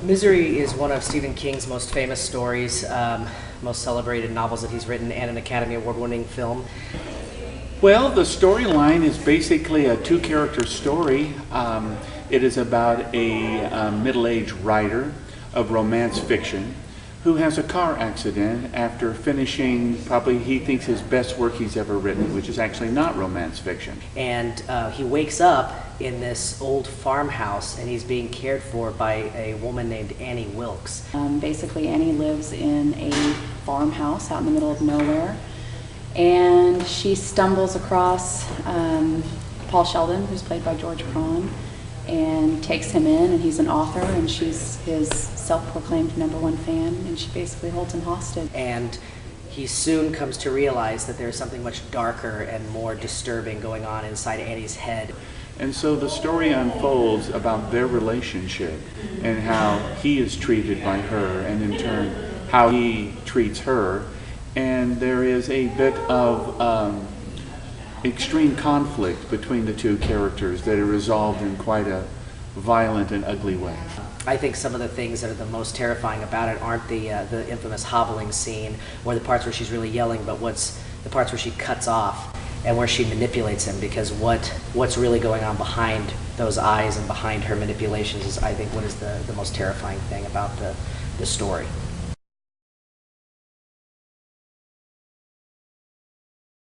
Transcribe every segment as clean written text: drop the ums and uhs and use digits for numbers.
Misery is one of Stephen King's most famous stories, most celebrated novels that he's written, and an Academy Award-winning film. Well, the storyline is basically a two-character story. It is about a middle-aged writer of romance fiction who has a car accident after finishing probably he thinks his best work he's ever written, which is actually not romance fiction. And he wakes up in this old farmhouse and he's being cared for by a woman named Annie Wilkes. Basically, Annie lives in a farmhouse out in the middle of nowhere, and she stumbles across Paul Sheldon, who's played by George Cron, and takes him in, and he's an author, and she's his self-proclaimed #1 fan, and she basically holds him hostage. And he soon comes to realize that there's something much darker and more disturbing going on inside Annie's head. And so the story unfolds about their relationship and how he is treated by her, and in turn how he treats her. And there is a bit of extreme conflict between the two characters that are resolved in quite a violent and ugly way. I think some of the things that are the most terrifying about it aren't the infamous hobbling scene or the parts where she's really yelling, but what's the parts where she cuts off and where she manipulates him, because what's really going on behind those eyes and behind her manipulations is, I think, what is the most terrifying thing about the story.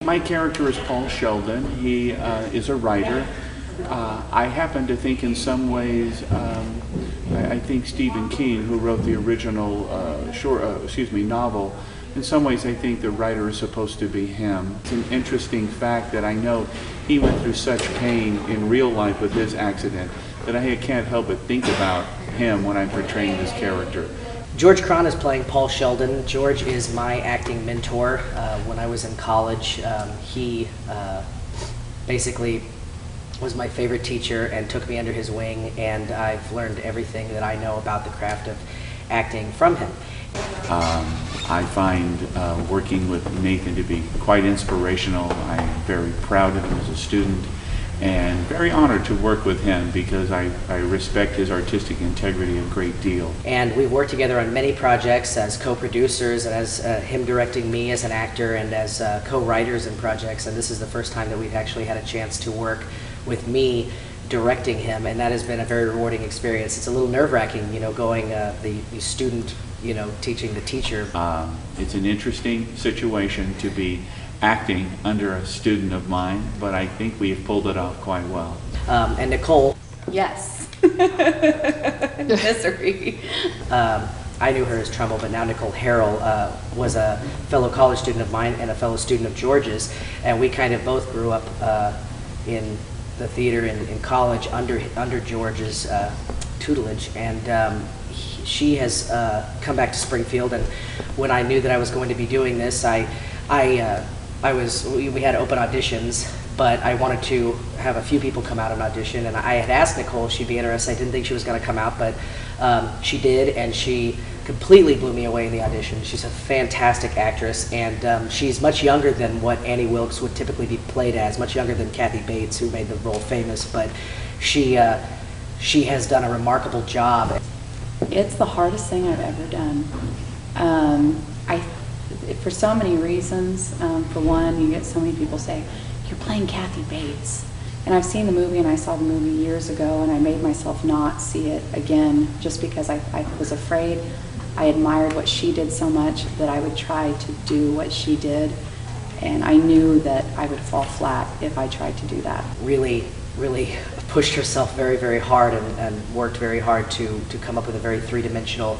My character is Paul Sheldon. He is a writer. I happen to think in some ways, I think Stephen King, who wrote the original novel, in some ways I think the writer is supposed to be him. It's an interesting fact that I know he went through such pain in real life with his accident that I can't help but think about him when I'm portraying this character. George Cron is playing Paul Sheldon. George is my acting mentor. When I was in college, he basically was my favorite teacher and took me under his wing, and I've learned everything that I know about the craft of acting from him. I find working with Nathan to be quite inspirational. I'm very proud of him as a student and very honored to work with him because I respect his artistic integrity a great deal. And we've worked together on many projects as co-producers, and as him directing me as an actor, and as co-writers in projects, and this is the first time that we've actually had a chance to work with me directing him, and that has been a very rewarding experience. It's a little nerve-wracking, you know, going the student, you know, teaching the teacher. It's an interesting situation to be acting under a student of mine, but I think we have pulled it off quite well. And Nicole. Yes. Misery. I knew her as Trumbull, but now Nicole Harrell was a fellow college student of mine and a fellow student of George's, and we kind of both grew up in the theater in college under George's tutelage, and she has come back to Springfield. And when I knew that I was going to be doing this, we had open auditions, but I wanted to have a few people come out and audition, and I had asked Nicole if she'd be interested. I didn't think she was going to come out, but she did, and she completely blew me away in the audition. She's a fantastic actress, and she's much younger than what Annie Wilkes would typically be played as, much younger than Kathy Bates, who made the role famous, but she has done a remarkable job. It's the hardest thing I've ever done. For so many reasons. For one, you get so many people say, "You're playing Kathy Bates." And I've seen the movie, and I saw the movie years ago, and I made myself not see it again just because I was afraid. I admired what she did so much that I would try to do what she did, and I knew that I would fall flat if I tried to do that. Really pushed herself very, very hard, and worked very hard to come up with a very three-dimensional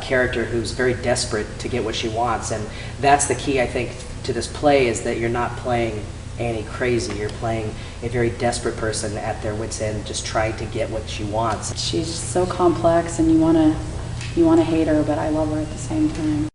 character who's very desperate to get what she wants. And that's the key, I think, to this play, is that you're not playing Annie crazy. You're playing a very desperate person at their wits' end, just trying to get what she wants. She's so complex, and you want to hate her, but I love her at the same time.